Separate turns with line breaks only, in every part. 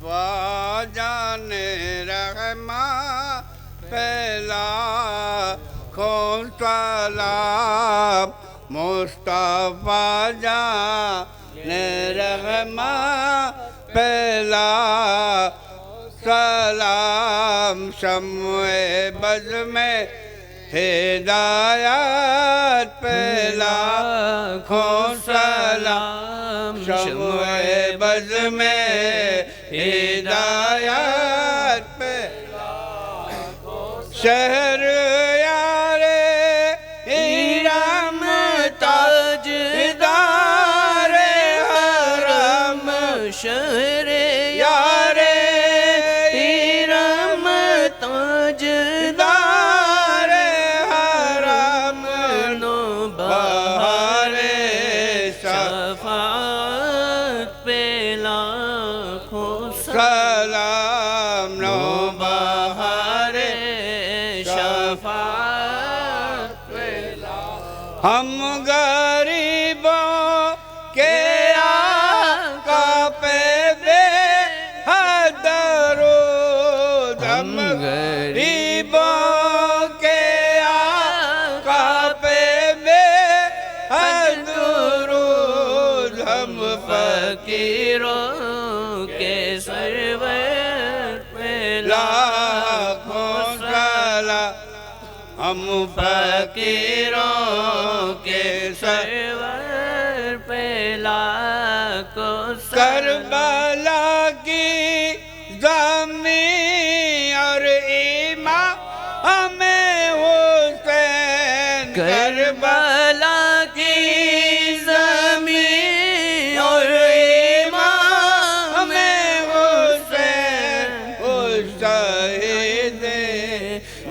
مصطفیٰ جان رحماں پہلا کھوں سلام مصطفیٰ جان رحماں پہلا سلام شمع بز میں ہدایت پہلا کھوں سلام شمع بز میں ہدایت پہلا شہر یار ایرام تاجدار حرم
شہر یار ایرام تاجدار
حرم
نو بہار شفاعت پہ لاکھوں
سلام نو
بہار شفاعت پہ
ہم غریبوں کے آقا پہ بے حد درود ہم غریبوں کے آقا پہ بے حد درود ہم
فقیروں کے سرور پہ
لاکھوں سلام ہم
فقیروں کے سرور پہ لاکھوں
کربلا کی زمین اور امام حسین
کربلا کی زمین اور امام
حسین اس شہید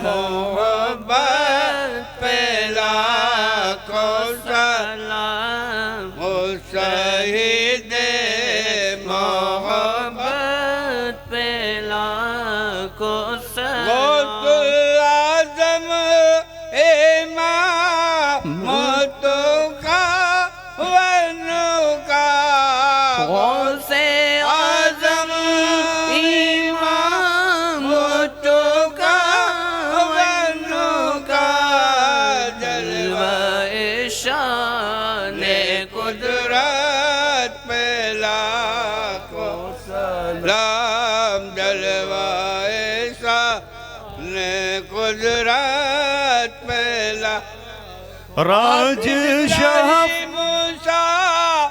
محبت پہ لاکھوں
سلام
اس شہید
محبت پہ لاکھوں
غوث
سلام
اعظم امامت کا ونکا
غوث اعظم امامت کا
ونکا
جلوہ شان
قدرت پہ لاکھوں سلام جلوہ شان قدرت پہ
راج شاہ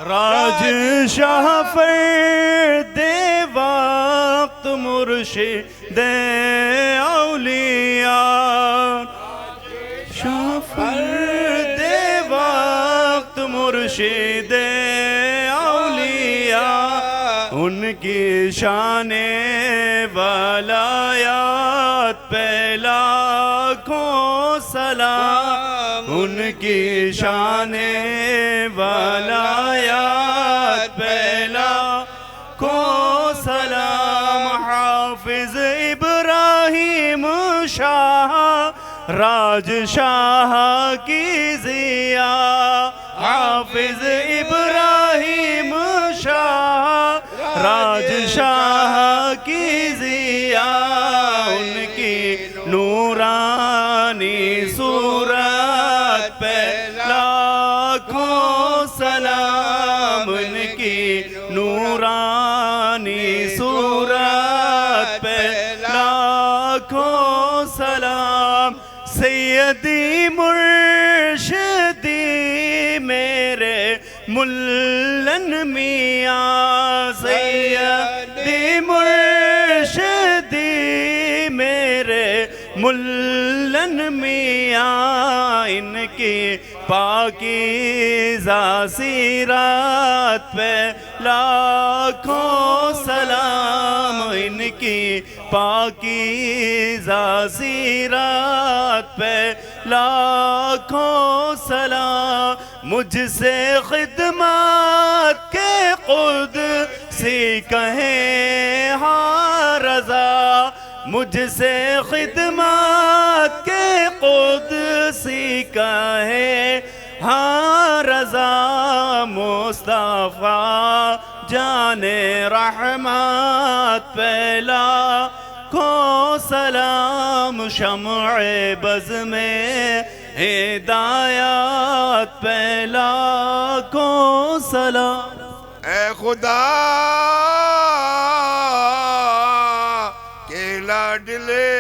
راج شاہ فرد وقت مرشد اولیاء شاہ فرد وقت مرشد اولیاء ان کی شان ولایات پہ لاکھوں سلام ان کی شان ولایات پہ لاکھوں سلام حافظ ابراہیم شاہ راج شاہ کی ضیا حافظ ابراہیم شاہ راج شاہ کی ضیا ان کی نورانی صورت پہ لاکھوں سلام ان کی نورانی صورت پہ لاکھوں سلام سیدی مرشدی میرے ملن میاں سیدی مرشدی میرے ملن میاں ان کی پاکیزہ سیرت پہ لاکھوں سلام ان کی پاکیزہ سیرت پہ لاکھوں سلام مجھ سے خدمات کے قدسی کہیں ہاں رضا مجھ سے خدمات کے قدسی کہیں ہاں رضا مصطفیٰ جان رحمت پہلا کو سلام شمع بز میں ہدایت پہلا کو سلام
اے خدا کے لاڈلے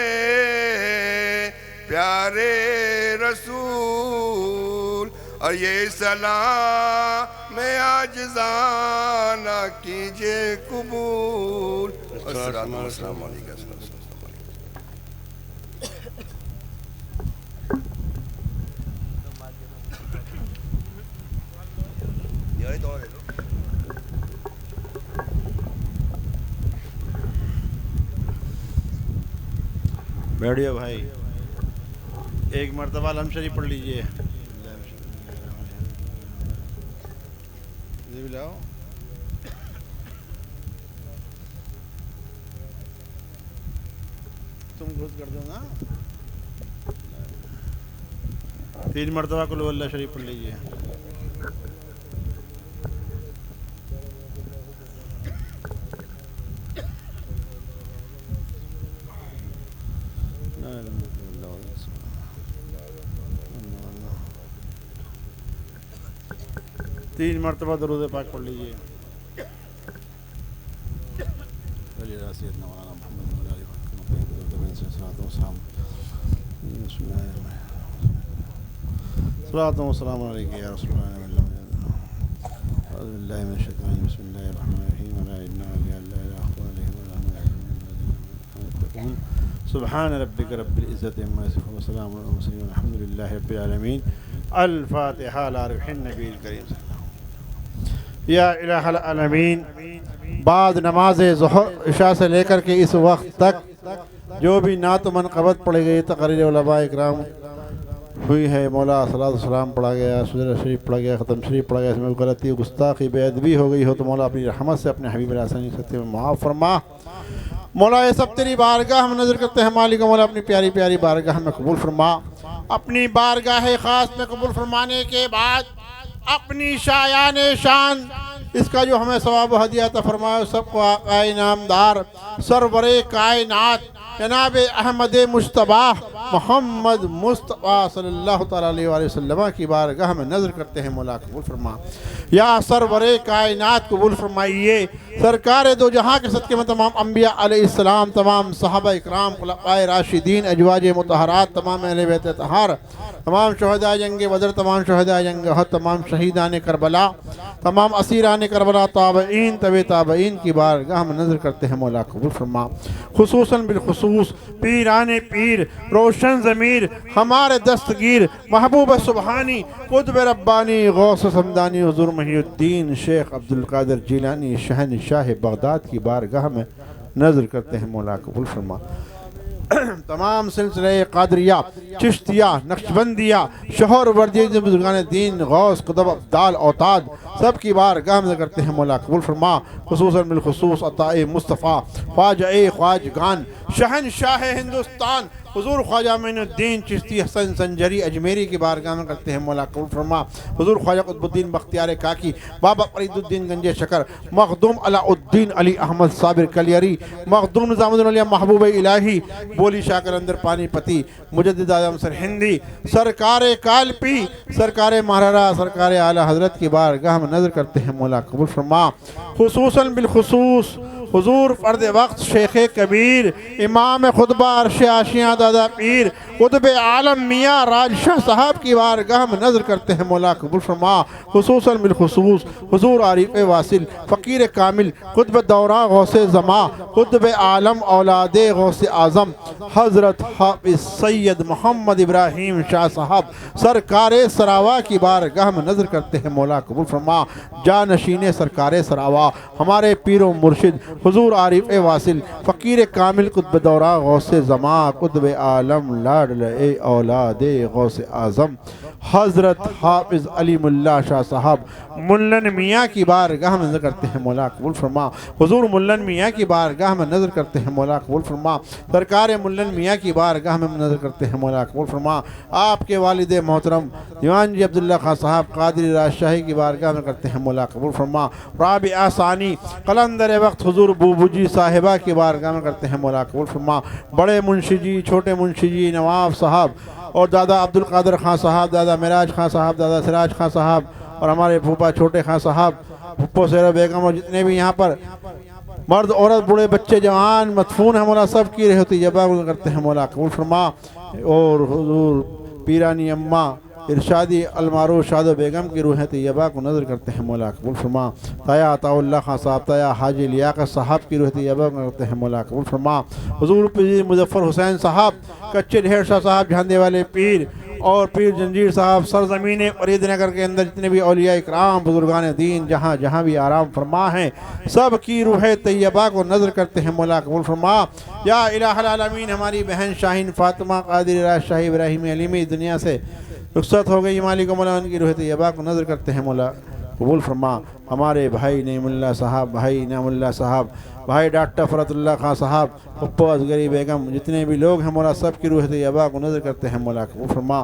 پیارے رسول اور یہ سلام میں عاجزانہ کیجئے قبول السلام علیکم
بیٹھیے بھائی ایک مرتبہ علم شریف پڑھ لیجئے تم خود کر دو نا 3 مرتبہ قل هو اللہ شریف پڑھ لیجئے تین مرتبہ درود پاک پڑھ لیجئے صلاۃ و سلام علیک یا رسول اللہ اعوذ باللہ من الشیطان بسم اللہ الرحمن الرحیم سبحان ربک رب العزت عما یصفون وسلام علی المرسلین والحمد للہ رب العالمین الفاتحہ علی روح النبی الکریم یا الہ العالمین بعد نماز ظہر عشاء سے لے کر کے اس وقت تک جو بھی نعت و منقبت پڑھی گئی تقریر علماء اکرام ہوئی ہے مولا صلاۃ السلام پڑھا گیا سورہ شریف پڑھا گیا ختم شریف پڑھا گیا اس میں غلطی گستاخی بے ادبی ہو گئی ہو تو مولا اپنی رحمت سے اپنے حبیب علیہ السلام میں معاف فرما مولا یہ سب تیری بارگاہ ہم نظر کرتے ہیں مالک مولا اپنی پیاری پیاری بارگاہ میں قبول فرما اپنی بارگاہ خاص میں قبول فرمانے کے بعد اپنی شایان شان اس کا جو ہمیں ثواب و ہدیہ عطا فرمائے سب کو آقا انعامدار سرور کائنات جناب احمد مجتبی محمد مصطفیٰ صلی اللہ تعالیٰ علیہ وآلہ وسلم کی بارگاہ میں نظر کرتے ہیں مولا قبول فرما یا سرور کائنات قبول فرمائیے سرکار دو جہاں کے صدقے میں تمام انبیاء علیہ السلام تمام صحابہ اکرام خلفائے راشدین ازواج مطہرات تمام اہل بیت اطہار تمام شہداء جنگ بدر تمام شہداء جنگ احد تمام شہیدان کربلا تمام اسیران کربلا تابعین طبع تابعین کی بارگاہ میں نظر کرتے ہیں مولا قبول فرما خصوصاً بالخصوص پیران پیر روشن ضمیر ہمارے دستگیر محبوب سبحانی قطب ربانی غوث سمدانی حضور محی الدین شیخ عبدالقادر جیلانی شہنشاہ بغداد کی بارگاہ میں نظر کرتے ہیں مولا قبول فرما تمام سلسلہ قادریہ چشتیہ نقشبندیہ شہر وردی بزرگان دین غوث قطب ابدال اوتاد سب کی بارگاہ میں کرتے ہیں مولا قبول فرما خصوصاً بالخصوص عطاء مصطفیٰ خواجہ خواجگان شہنشاہ ہندوستان حضور خواجہ معین الدین چشتی حسن سنجری اجمیری کی بارگاہ میں کرتے ہیں مولا قبول فرما حضور خواجہ قطب الدین بختیار کاکی بابا فرید الدین گنج شکر مخدوم علاء الدین علی احمد صابر کلیری مخدوم نظام الدین علیہ محبوب الہی بولی شاہ کلندر پانی پتی مجدد اعظم سرہندی سرکار کالپی سرکار مہرارہ سرکار اعلیٰ حضرت کی بارگاہ میں نظر کرتے ہیں مولا قبول فرما خصوصاً بالخصوص حضور فرد وقت شیخ کبیر امام خطبہ عرش آشیاں دادا پیر قطب عالم میاں راج شاہ صاحب کی بارگاہ میں نظر کرتے ہیں مولا قبول فرما خصوصاً بالخصوص حضور عارف واصل فقیر کامل قطب دوراں غوث زماں قطب عالم اولاد غوث اعظم حضرت حافظ سید محمد ابراہیم شاہ صاحب سرکار سراوا کی بارگاہ میں نظر کرتے ہیں مولا قبول فرما جانشین سرکار سراوا ہمارے پیر و مرشد حضور عارف واصل فقیر کامل قطب دورہ غوث زمان قطب عالم لاڈل اے اولاد غوث اعظم حضرت حافظ علیم اللہ شاہ صاحب ملن میاں کی بارگاہ میں نظر کرتے ہیں مولا قبول فرما حضور ملن میاں کی بارگاہ میں نظر کرتے ہیں مولا قبول فرما سرکار ملن میاں کی بارگاہ میں نظر کرتے ہیں مولا قبول فرما آپ کے والد محترم دیوان جی عبداللہ خان صاحب قادری راجشاہی کی بارگاہ میں کرتے ہیں مولا قبول فرما رابعہ ثانی قلندر وقت حضور بوبو جی صاحبہ کی بارگاہ میں کرتے ہیں مولا قبول فرما بڑے منشی جی چھوٹے منشی جی نواب صاحب اور دادا عبدالقادر خان صاحب دادا معراج خان صاحب دادا سراج خان صاحب اور ہمارے پھوپا چھوٹے خان صاحب پھپھو سیرہ بیگم اور جتنے بھی یہاں پر مرد عورت بوڑھے بچے جوان مدفون ہیں مولا سب کی رہتی جبا کرتے ہیں مولا قبول فرما اور حضور پیرانی اماں ارشادی المعروف شاد و بیگم کی روح طیبہ کو نظر کرتے ہیں مولا قبول فرما تایا عطا اللہ خان صاحب تایا حاجی لیاقت صاحب کی روح طیبہ کو کرتے ہیں مولا قبول فرما حضور پیر مظفر حسین صاحب کچے ڈھیر شاہ صاحب جھاندے والے پیر اور پیر جنجیر صاحب سرزمین فرید نگر کے اندر جتنے بھی اولیاء اکرام بزرگان دین جہاں جہاں بھی آرام فرما ہیں سب کی روح طیبہ کو نظر کرتے ہیں مولا قبول فرما یا الہ العالمین ہماری بہن شاہین فاطمہ قادری راجشاہی ابراہیمی علیمی دنیا سے رخصت ہو گئی مالک و مولا ان کی روح طیبہ کو نظر کرتے ہیں مولا قبول فرما ہمارے بھائی نعیم اللہ صاحب بھائی انعام اللہ صاحب بھائی ڈاکٹر فرت اللہ خان صاحب پپو اصغری بیگم جتنے بھی لوگ ہیں مولا سب کی روح طیبہ کو نظر کرتے ہیں مولا قبول فرما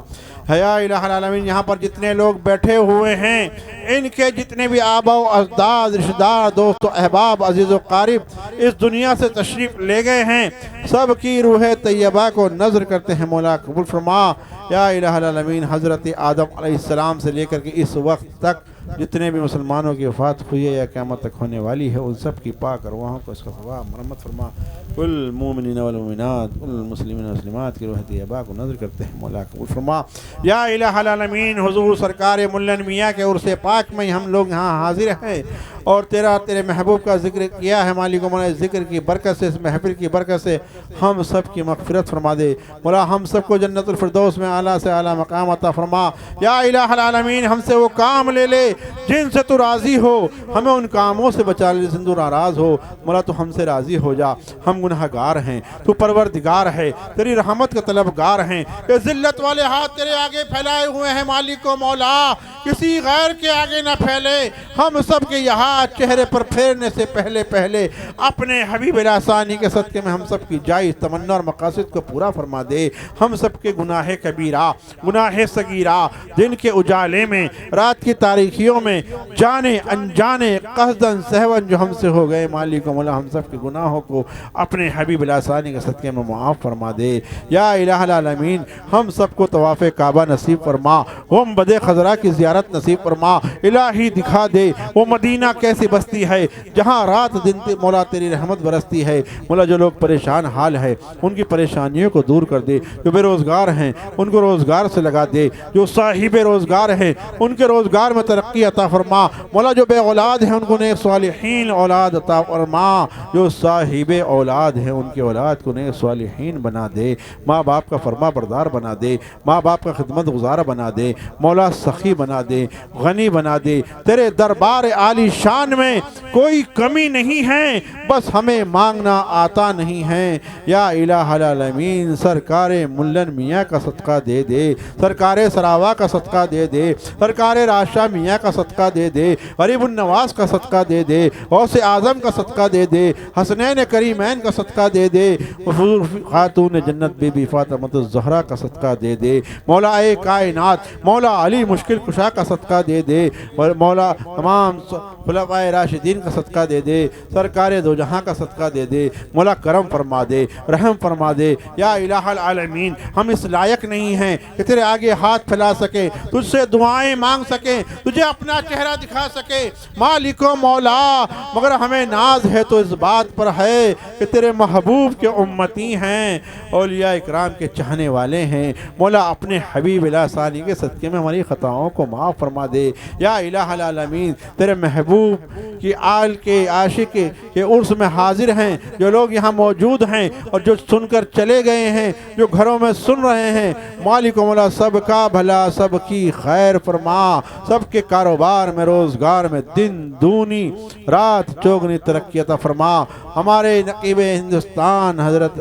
یا الہ العالمین یہاں پر جتنے لوگ بیٹھے ہوئے ہیں ان کے جتنے بھی آبا و اجداد رشتہ دار دوست و احباب عزیز و قارب اس دنیا سے تشریف لے گئے ہیں سب کی روح طیبہ کو نظر کرتے ہیں مولا قبول فرما یا الہ العالمین حضرت آدم علیہ السلام سے لے کر کے اس وقت تک جتنے بھی مسلمانوں کی وفات ہوئی ہے یا قیامت تک ہونے والی ہے ان سب کی پاک ارواحوں کو اس کا ثواب مرمت فرما کل مومنین والمومنات کل مسلمین والمسلمات کی روح طیبہ کو نظر کرتے ہیں مولا قبول فرما یا الہ العالمین حضور سرکار ملن میاں کے عرس پاک میں ہم لوگ یہاں حاضر ہیں اور تیرے محبوب کا ذکر کیا ہے مالک و مولا ذکر کی برکت سے اس محفل کی برکت سے ہم سب کی مغفرت فرما دے مولا ہم سب کو جنت الفردوس میں اعلیٰ سے اعلیٰ مقام عطا فرما یا الہ العالمین ہم سے وہ کام لے لے جن سے تو راضی ہو ہمیں ان کاموں سے بچا لے جن سے تو ناراض ہو مولا تو ہم سے راضی ہو جا ہم گناہ گار ہیں تو پروردگار ہے تیری رحمت کا طلبگار ہیں کہ ذلت والے ہاتھ تیرے آگے پھیلائے ہوئے ہیں مالک و مولا کسی غیر کے آگے نہ پھیلے ہم سب کے یہاں چہرے پر پھیرنے سے پہلے اپنے حبیب ثانی کے صدقے میں ہم سب کی جائز تمنا اور مقاصد کو پورا فرما دے ہم سب کے گناہ کبیرہ گناہ صغیرہ دن کے اجالے میں رات کی تاریکیوں میں جانے انجانے قصداً سہون جو ہم سے ہو گئے مالک و مولا ہم سب کے گناہوں کو اپنے حبیب ثانی کے صدقے میں معاف فرما دے یا الہ العالمین ہم سب کو طواف کعبہ نصیب فرما گنبد خضرا کی زیارت نصیب فرما الہی دکھا دے وہ مدینہ کیسی بستی ہے جہاں رات دن مولا تیری رحمت برستی ہے مولا جو لوگ پریشان حال ہے ان کی پریشانیوں کو دور کر دے جو بے روزگار ہیں ان کو روزگار سے لگا دے جو صاحب روزگار ہیں ان کے روزگار میں ترقی عطا فرما مولا جو بے اولاد ہیں ان کو نیک صالحین اولاد عطا فرما جو صاحب اولاد ہیں ان کی اولاد کو نیک صالحین بنا دے ماں باپ کا فرما بردار بنا دے ماں باپ کا خدمت گزار بنا دے مولا سخی بنا دے غنی بنا دے تیرے دربار عالی شان میں کوئی کمی نہیں ہے بس ہمیں مانگنا آتا نہیں ہے یا الہ العالمین سرکار ملن میاں کا صدقہ دے دے سرکار سراوا کا صدقہ دے دے سرکار راشا میاں کا صدقہ دے دے غریب النواز کا صدقہ دے دے غوث اعظم کا صدقہ دے دے حسنین کریمین کا صدقہ دے دے حضور خاتون جنت بی بی فاطمۃ الزہرا کا صدقہ دے دے مولا اے کائنات مولا علی مشکل کشا کا صدقہ دے دے مولا تمام خلفائے راشدین کا صدقہ دے دے سرکار دو جہاں کا صدقہ دے دے مولا کرم فرما دے رحم فرما دے یا الہ العالمین ہم اس لائق نہیں ہیں کہ تیرے آگے ہاتھ پھیلا سکے تجھ سے دعائیں مانگ سکے تجھے اپنا چہرہ دکھا سکے مالک و مولا مگر ہمیں ناز ہے تو اس بات پر ہے کہ تیرے محبوب کے امتی ہیں اولیاء اکرام کے چاہنے والے ہیں مولا اپنے حبیب ثانی کے صدقے میں ہماری خطاؤں کو معاف فرما دے یا الہ العالمین تیرے محبوب کی آل کے عاشق کے عرس میں حاضر ہیں جو لوگ یہاں موجود ہیں اور جو سن کر چلے گئے ہیں جو گھروں میں سن رہے ہیں مالک و مولا سب کا بھلا سب کی خیر فرما سب کے کاروبار میں روزگار میں دن دونی رات چوگنی ترقی عطا فرما. ہمارے نقیب ہندوستان حضرت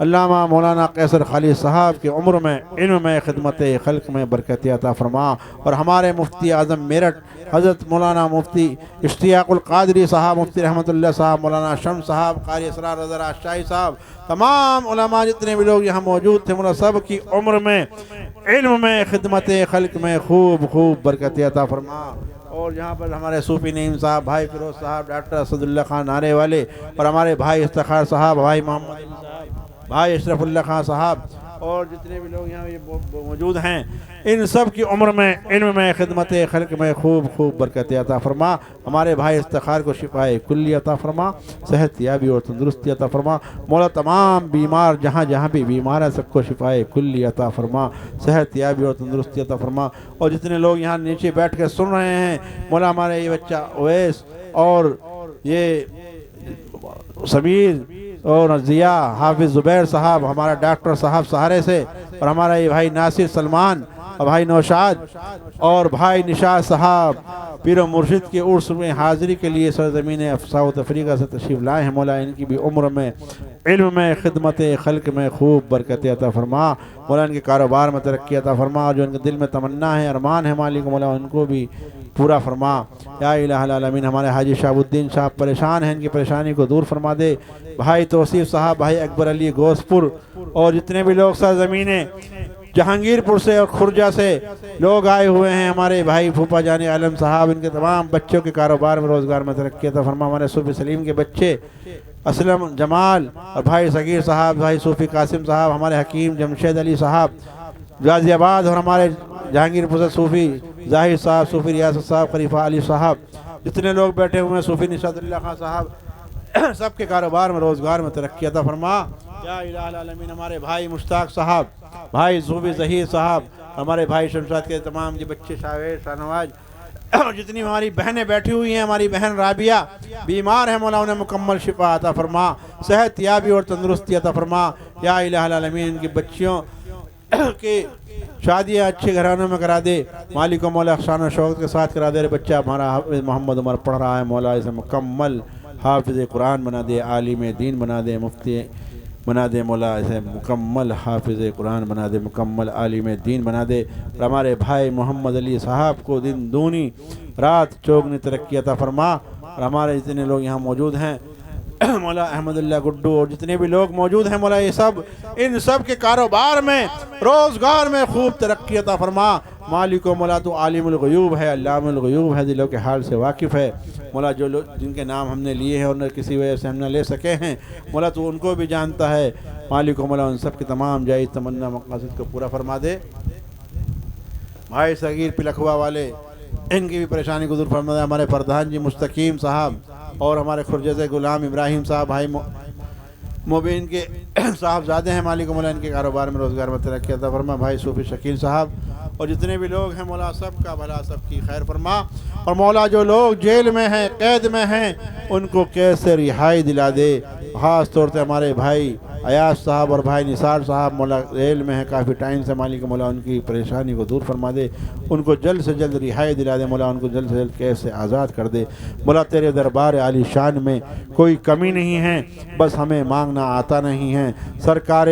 علامہ مولانا قیصر خالد صاحب کی عمر میں علم میں خدمت خلق میں برکت عطا فرما. اور ہمارے مفتی اعظم میرٹھ حضرت مولانا مفتی اشتیاق القادری صاحب، مفتی رحمت اللہ صاحب، مولانا شمس صاحب، قاری اسرار رضا راز شاہی صاحب، تمام علماء جتنے بھی لوگ یہاں موجود تھے، مولا سب کی عمر میں علم میں خدمت خلق میں خوب خوب برکت عطا فرما. اور یہاں پر ہمارے صوفی نعیم صاحب، بھائی فیروز صاحب، ڈاکٹر اسد اللہ خان نعرے والے، اور ہمارے بھائی افتخار صاحب، بھائی محمد علی صاحب، بھائی اشرف اللہ خان صاحب، اور جتنے بھی لوگ یہاں یہ موجود ہیں، ان سب کی عمر میں علم میں خدمت خلق میں خوب خوب برکت عطا فرما. ہمارے بھائی افتخار کو شفائے کلی عطا فرما، صحت یابی اور تندرستی عطا فرما. مولا تمام بیمار جہاں جہاں بھی بیمار ہیں سب کو شفائے کلی عطا فرما، صحت یابی اور تندرستی عطا فرما. اور جتنے لوگ یہاں نیچے بیٹھ کے سن رہے ہیں، مولا ہمارے یہ بچہ اویس اور یہ سمیر اور ضیاء، حافظ زبیر صاحب، ہمارا ڈاکٹر صاحب سہارے سے، اور ہمارا یہ بھائی ناصر سلمان، اور بھائی نوشاد، اور بھائی نشاد صاحب پیر و مرشد کے عرس میں حاضری کے لیے سرزمین ساؤتھ افریقہ سے تشریف لائے ہیں. مولا ان کی بھی عمر میں علم میں خدمت خلق میں خوب برکت عطا فرما. مولا ان کے کاروبار میں ترقی عطا فرما، اور جو ان کے دل میں تمنا ہے، ارمان ہے، مالک مولا ان کو بھی پورا فرما. یا الہ العالمین. ہمارے حاجی شہاب الدین صاحب پریشان ہیں، ان کی پریشانی کو دور فرما دے. بھائی توصیف صاحب، بھائی اکبر علی گوسپور، اور جتنے بھی لوگ سرزمین جہانگیر پور سے اور خرجہ سے لوگ آئے ہوئے ہیں، ہمارے بھائی پھوپا جان عالم صاحب، ان کے تمام بچوں کے کاروبار میں روزگار میں ترقی عطا فرما. ہمارے صوفی سلیم کے بچے اسلم جمال، اور بھائی صغیر صاحب، بھائی صوفی قاسم صاحب، ہمارے حکیم جمشید علی صاحب غازی آباد، اور ہمارے جہانگیر پور سے صوفی ظاہر صاحب، صوفی ریاست صاحب، خلیفہ علی صاحب، جتنے لوگ بیٹھے ہوئے ہیں، صوفی نشاط اللہ خان صاحب، سب کے کاروبار میں روزگار میں ترقی عطا فرما. یا الہ العالمین. ہمارے بھائی مشتاق صاحب، بھائی صوفی ظہیر صاحب، ہمارے بھائی شمشاد کے تمام جو بچے شاویر شاہنواز، اور جتنی ہماری بہنیں بیٹھی ہوئی ہیں، ہماری بہن رابعہ بیمار ہیں، مولا انہیں مکمل شفا عطا فرما، صحت یابی اور تندرستی عطا فرما. یا الہ العالمین. ان کی بچیوں کی شادیاں اچھے گھرانوں میں کرا دے، مالک و مولا شان و شوقت کے ساتھ کرا دے. بچہ ہمارا حافظ محمد عمر پڑھ رہا ہے، مولا اسے مکمل حافظ قرآن بنا دے، عالم دین بنا دے، مفتی بنا دے. مولا اسے مکمل حافظ قرآن بنا دے، مکمل عالم دین بنا دے. اور ہمارے بھائی محمد علی صاحب کو دن دونی رات چوگنی ترقی عطا فرما. اور ہمارے جتنے لوگ یہاں موجود ہیں، مولا احمد اللہ گڈو اور جتنے بھی لوگ موجود ہیں، مولا یہ سب ان سب کے کاروبار میں روزگار میں خوب ترقی عطا فرما. مالک و مولا تو عالم الغیوب ہے، علام الغیوب ہے، دلوں کے حال سے واقف ہے. مولا جو لوگ جن کے نام ہم نے لیے ہیں اور کسی وجہ سے ہم نہ لے سکے ہیں، مولا تو ان کو بھی جانتا ہے. مالک و مولا ان سب کے تمام جائز تمنا مقاصد کو پورا فرما دے. بھائی صغیر پلکھوا والے، ان کی بھی پریشانی کو دور فرما دے. ہمارے پردھان جی مستقیم صاحب، اور ہمارے خرجہ سے غلام ابراہیم صاحب، بھائی مبین کے صاحبزادے ہیں، مالک و مولا ان کے کاروبار میں روزگار میں ترقی عطا فرما. بھائی صوفی شکیل صاحب اور جتنے بھی لوگ ہیں، مولا سب کا بھلا، سب کی خیر فرما. اور مولا جو لوگ جیل میں ہیں، قید میں ہیں، ان کو کیسے رہائی دلا دے. خاص طور سے ہمارے بھائی ایاز صاحب اور بھائی نثار صاحب مولا جیل میں ہیں کافی ٹائم سے، مالک مولا ان کی پریشانی کو دور فرما دے، ان کو جلد سے جلد رہائی دلا دے. مولا ان کو جلد سے جلد قید سے آزاد کر دے. مولا تیرے دربار عالی شان میں کوئی کمی نہیں ہے، بس ہمیں مانگنا آتا نہیں ہے. سرکار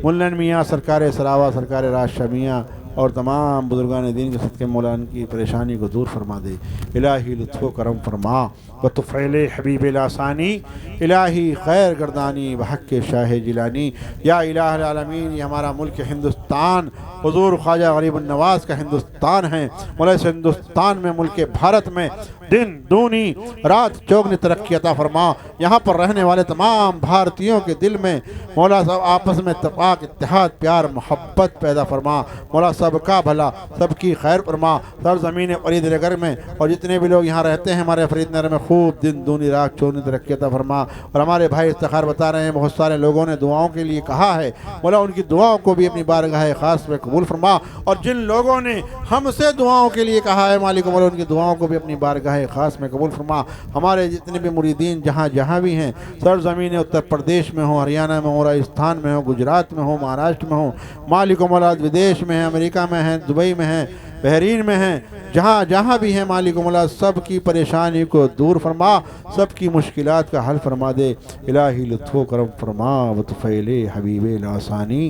ملن میاں، سرکار سراوا، سرکار راشدہ میاں اور تمام بزرگان دین کے صدقے مولا ان کی پریشانی کو دور فرما دے. الہی لطف و کرم فرما و تفعیل حبیب لاسانی، الہی خیر گردانی بحق شاہ جیلانی. یا الہ العالمین. یہ ہمارا ملک ہندوستان حضور خواجہ غریب النواز کا ہندوستان ہے. مولا اس ہندوستان میں، ملک بھارت میں دن دونی رات چوگنی ترقی عطا فرما. یہاں پر رہنے والے تمام بھارتیوں کے دل میں مولا سب آپس میں اتفاق، اتحاد، پیار، محبت پیدا فرما. مولا سب کا بھلا، سب کی خیر فرما. سرزمین فرید نگر میں اور جتنے بھی لوگ یہاں رہتے ہیں ہمارے فرید نگر میں خوب دن دونی رات چوگنی ترقی عطا فرما. اور ہمارے بھائی افتخار بتا رہے ہیں بہت سارے لوگوں نے دعاؤں کے لیے کہا ہے، مولا ان کی دعاؤں کو بھی اپنی بارگاہ خاص میں قبول فرما. اور جن لوگوں نے ہم سے دعاؤں کے لیے کہا ہے، مالک مولا ان کی دعاؤں کو بھی اپنی بارگاہ خاص میں قبول فرما. ہمارے جتنے بھی مریدین جہاں جہاں بھی ہیں، سرزمین اتر پردیش میں ہوں، ہریانہ میں ہوں، راجستھان میں ہوں، گجرات میں ہوں، مہاراشٹر میں ہوں، مالک مولا ودیش میں ہیں، امریکہ میں ہیں، دبئی میں ہیں، بحرین میں ہیں، جہاں جہاں بھی ہیں مالک مولا سب کی پریشانی کو دور فرما، سب کی مشکلات کا حل فرما دے۔ الہی لطف و کرم فرما وطفیل حبیب لاسانی،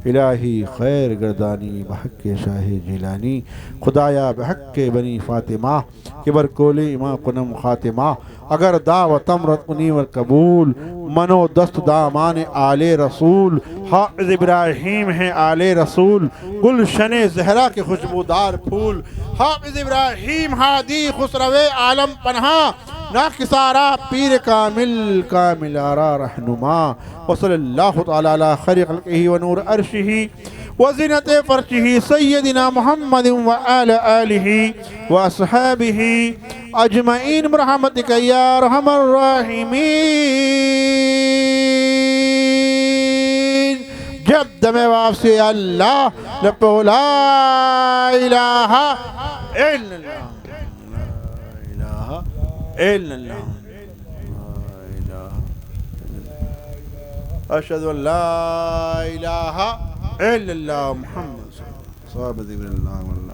الہی خیر گردانی بحق شاہ جیلانی، خدایا بحق بنی فاطمہ کہ برکول امام قنم خاتمہ، اگر دعوتم رت انیور قبول، منو دست دامان آل رسول، حافظ ابراہیم ہیں آل رسول، گلشن زہرا کے خوشبودار پھول، حافظ ابراہیم ہادی خسرو عالم پنہا، ناکسارا پیر کامل کامل آرا رہنما، وصلی اللہ تعالی علی خیر خلقہ ونور عرشہ وزنت فرشہ سیدنا محمد وآل آلہ واصحابہ اجمعین برحمتک یا ارحم الراحمین۔ جب دم واپسی اللہ لپو لا الہ الا اللہ، لا الہ الا اللہ، اشہد ان لا الہ الا اللہ محمد صلی اللہ علیہ وسلم۔